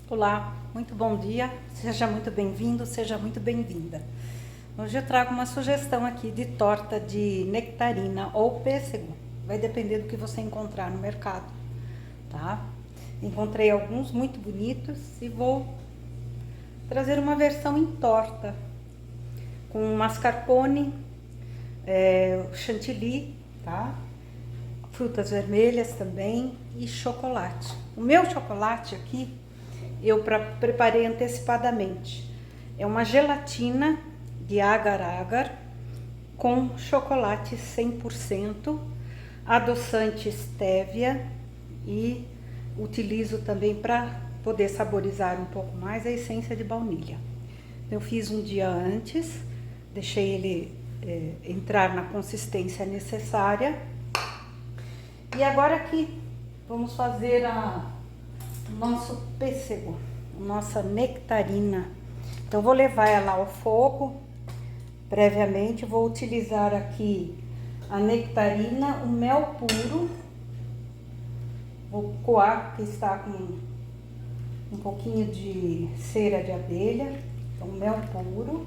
Olá, muito bom dia, seja muito bem-vindo, seja muito bem-vinda. Hoje eu trago uma sugestão aqui de torta de nectarina ou pêssego, vai depender do que você encontrar no mercado, tá? Encontrei alguns muito bonitos e vou trazer uma versão em torta, com mascarpone, chantilly, tá? Frutas vermelhas também e chocolate. O meu chocolate aqui eu preparei antecipadamente. É uma gelatina de agar-agar com chocolate 100%, adoçante stevia e utilizo também para poder saborizar um pouco mais a essência de baunilha. Eu fiz um dia antes, deixei ele entrar na consistência necessária. E agora aqui vamos fazer o nosso pêssego, a nossa nectarina. Então vou levar ela ao fogo previamente, vou utilizar aqui a nectarina, o mel puro, vou coar que está com um pouquinho de cera de abelha, então mel puro,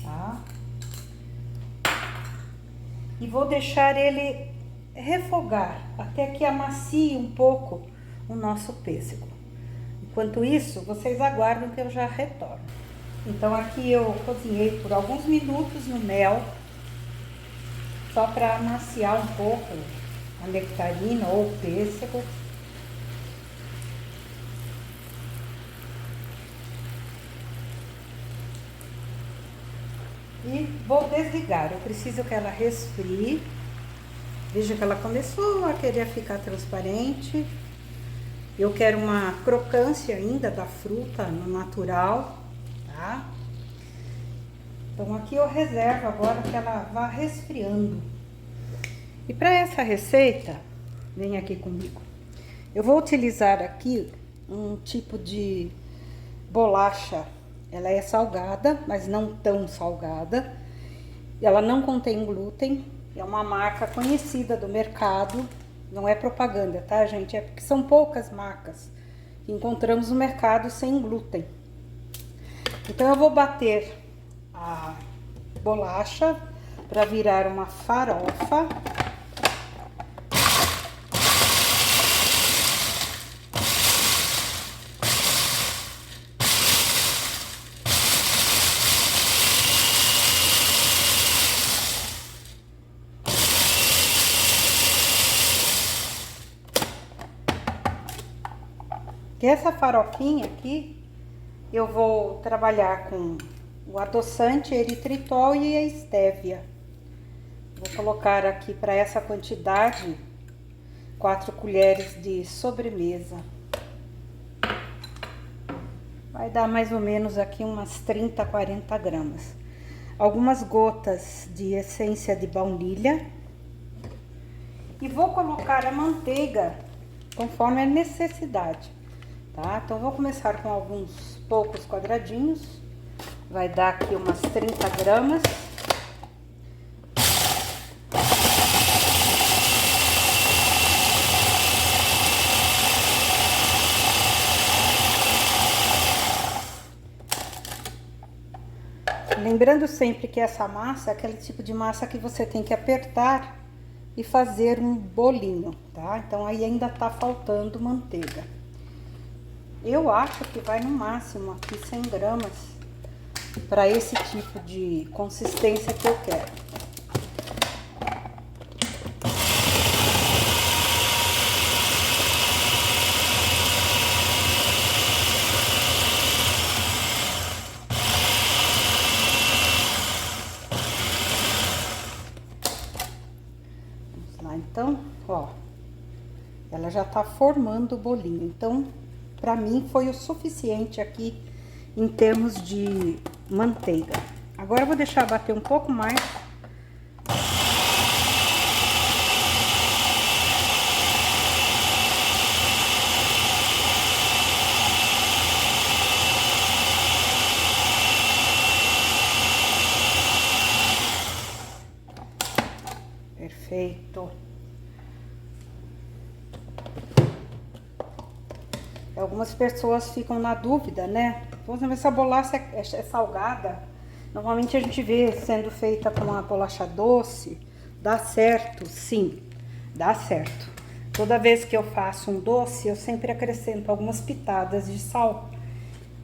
tá? E vou deixar ele refogar até que amacie um pouco o nosso pêssego. Enquanto isso, vocês aguardam que eu já retorno. Então aqui eu cozinhei por alguns minutos no mel, só para amaciar um pouco a nectarina ou o pêssego. E vou desligar, eu preciso que ela resfrie. Veja que ela começou a querer ficar transparente. Eu quero uma crocância ainda da fruta no natural, tá? Então aqui eu reservo agora que ela vá resfriando. E para essa receita, vem aqui comigo. Eu vou utilizar aqui um tipo de bolacha. Ela é salgada, mas não tão salgada. Ela não contém glúten. É uma marca conhecida do mercado, não é propaganda, tá, gente? É porque são poucas marcas que encontramos no mercado sem glúten. Então eu vou bater a bolacha para virar uma farofa. Que essa farofinha aqui, eu vou trabalhar com o adoçante eritritol e a estévia. Vou colocar aqui para essa quantidade 4 colheres de sobremesa. Vai dar mais ou menos aqui umas 30, 40 gramas. Algumas gotas de essência de baunilha. E vou colocar a manteiga conforme a necessidade. Tá? Então, vou começar com alguns poucos quadradinhos. Vai dar aqui umas 30 gramas. Lembrando sempre que essa massa é aquele tipo de massa que você tem que apertar e fazer um bolinho, tá? Então, aí ainda tá faltando manteiga. Eu acho que vai no máximo aqui 100 gramas para esse tipo de consistência que eu quero. Vamos lá, então, ó, ela já tá formando o bolinho, então para mim foi o suficiente aqui em termos de manteiga. Agora eu vou deixar bater um pouco mais. Perfeito. Algumas pessoas ficam na dúvida, né? Mas essa bolacha é salgada. Normalmente a gente vê sendo feita com uma bolacha doce. Dá certo? Sim, dá certo. Toda vez que eu faço um doce, eu sempre acrescento algumas pitadas de sal.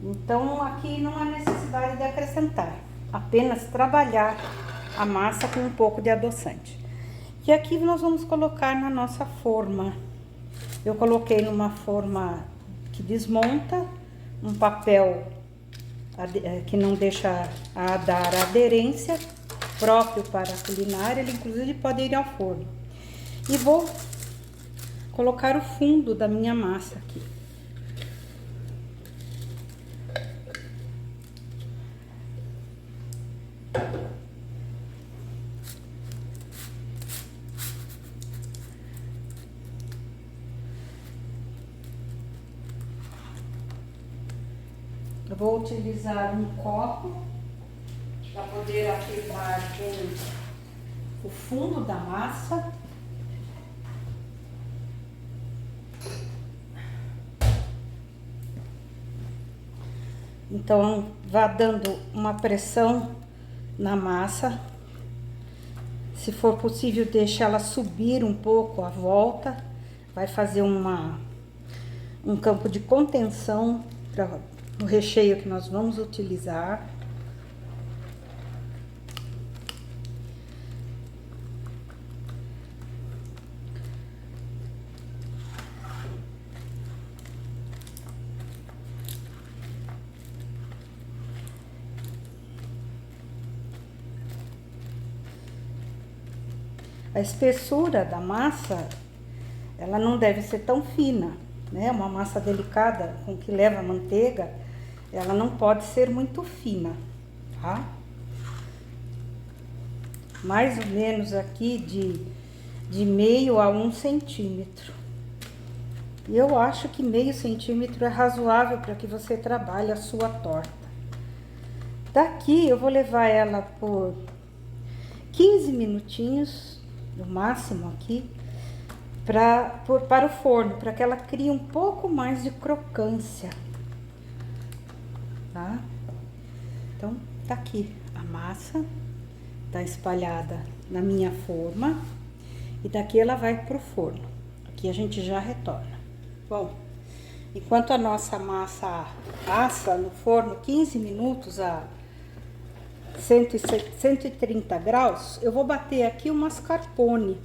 Então aqui não há necessidade de acrescentar, apenas trabalhar a massa com um pouco de adoçante. E aqui nós vamos colocar na nossa forma. Eu coloquei numa forma que desmonta, um papel que não deixa dar aderência, próprio para a culinária, ele inclusive pode ir ao forno. E vou colocar o fundo da minha massa aqui. Eu vou utilizar um copo para poder afirmar o fundo da massa. Então, vá dando uma pressão na massa. Se for possível, deixe ela subir um pouco à volta. Vai fazer um campo de contenção para o recheio que nós vamos utilizar. A espessura da massa, ela não deve ser tão fina, né? Uma massa delicada com que leva manteiga, ela não pode ser muito fina, tá? Mais ou menos aqui de meio a 1 centímetro. E eu acho que meio centímetro é razoável para que você trabalhe a sua torta. Daqui eu vou levar ela por 15 minutinhos, no máximo aqui, para o forno, para que ela crie um pouco mais de crocância, tá? Então, tá aqui a massa, tá espalhada na minha forma, e daqui ela vai pro forno. Aqui a gente já retorna. Bom, enquanto a nossa massa assa no forno 15 minutos a 130 graus, eu vou bater aqui o mascarpone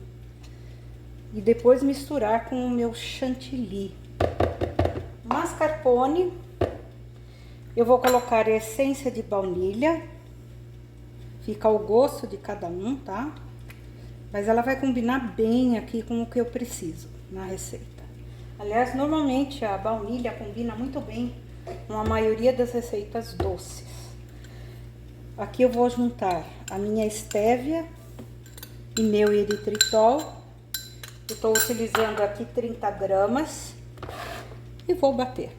e depois misturar com o meu chantilly. Mascarpone, eu vou colocar essência de baunilha, fica ao gosto de cada um, tá? Mas ela vai combinar bem aqui com o que eu preciso na receita. Aliás, normalmente a baunilha combina muito bem com a maioria das receitas doces. Aqui eu vou juntar a minha estévia e meu eritritol. Eu tô utilizando aqui 30 gramas e vou bater.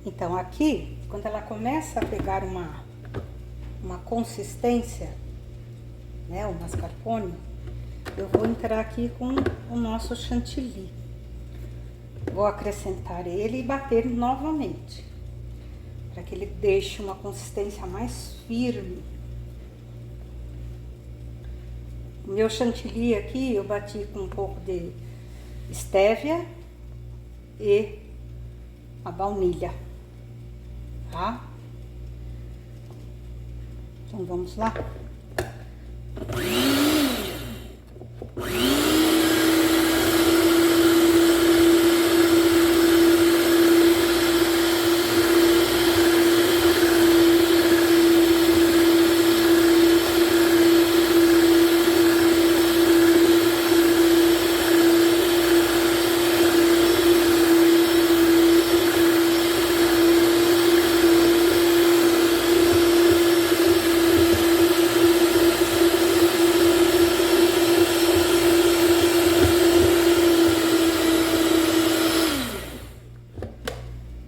Então aqui, quando ela começa a pegar uma consistência, né, o mascarpone, eu vou entrar aqui com o nosso chantilly. Vou acrescentar ele e bater novamente, para que ele deixe uma consistência mais firme. O meu chantilly aqui eu bati com um pouco de estévia e a baunilha, tá? Então vamos lá.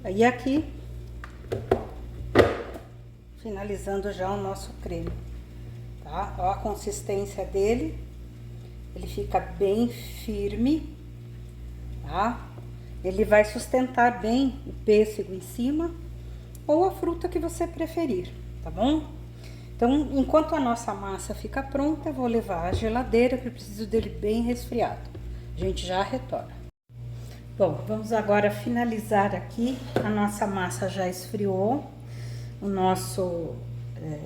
E aqui, finalizando já o nosso creme, tá? Ó a consistência dele, ele fica bem firme, tá? Ele vai sustentar bem o pêssego em cima ou a fruta que você preferir, tá bom? Então, enquanto a nossa massa fica pronta, eu vou levar à geladeira, que eu preciso dele bem resfriado. A gente já retorna. Bom, vamos agora finalizar aqui. A nossa massa já esfriou. O nosso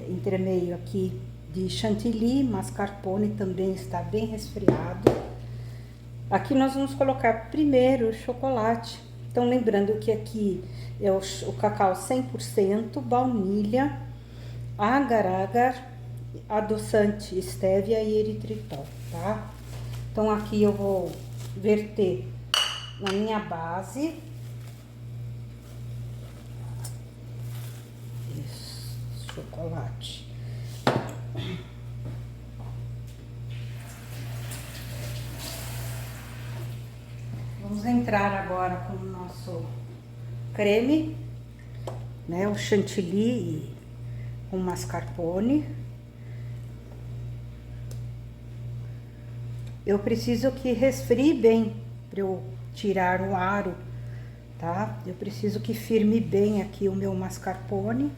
entremeio aqui de chantilly, mascarpone também está bem resfriado. Aqui nós vamos colocar primeiro o chocolate. Então, lembrando que aqui é o cacau 100%, baunilha, agar-agar, adoçante stevia e eritritol, tá? Então, aqui eu vou verter na minha base. Isso, chocolate. Vamos entrar agora com o nosso creme, né? O chantilly com mascarpone. Eu preciso que resfrie bem para eu tirar o aro, tá? Eu preciso que firme bem aqui o meu mascarpone.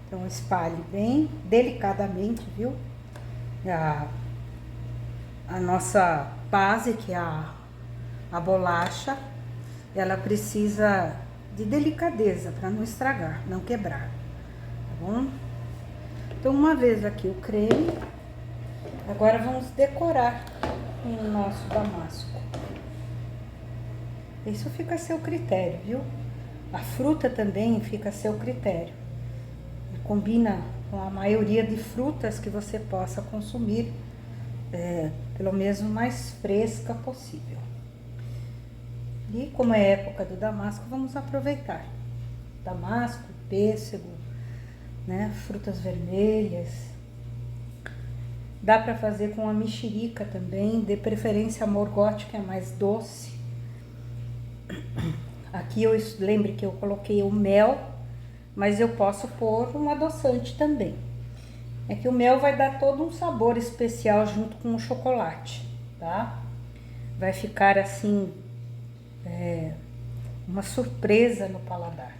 Então, espalhe bem, delicadamente, viu? A nossa base, que é a bolacha, ela precisa de delicadeza para não estragar, não quebrar, tá bom? Então, uma vez aqui o creme, agora vamos decorar com o nosso damasco. Isso fica a seu critério, viu? A fruta também fica a seu critério. Combina com a maioria de frutas que você possa consumir, pelo menos mais fresca possível. E como é época do damasco, vamos aproveitar. Damasco, pêssego, né? Frutas vermelhas. Dá para fazer com a mexerica também, de preferência a morgote, que é mais doce. Aqui eu lembre que eu coloquei o mel, mas eu posso pôr um adoçante também. É que o mel vai dar todo um sabor especial junto com o chocolate, tá? Vai ficar assim, uma surpresa no paladar,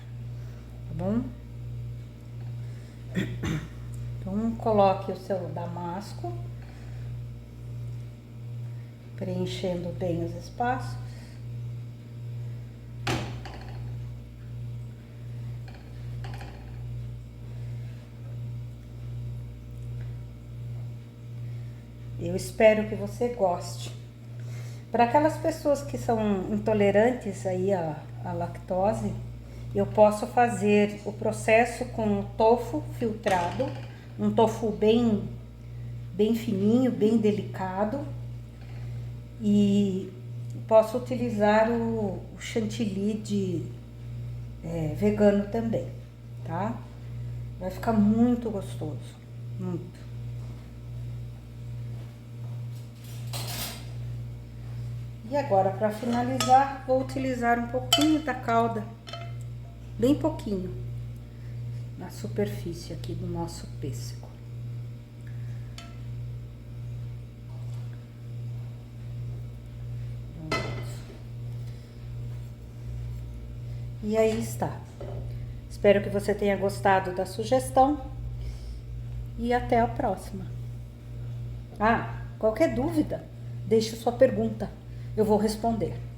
tá bom? Então, coloque o seu damasco, preenchendo bem os espaços. Eu espero que você goste. Para aquelas pessoas que são intolerantes aí à lactose, eu posso fazer o processo com tofu filtrado, um tofu bem fininho, bem delicado, e posso utilizar o chantilly vegano também, tá? Vai ficar muito gostoso, muito. E agora, para finalizar, vou utilizar um pouquinho da calda, bem pouquinho, na superfície aqui do nosso pêssego. E aí está. Espero que você tenha gostado da sugestão e até a próxima. Ah, qualquer dúvida, deixe sua pergunta, eu vou responder.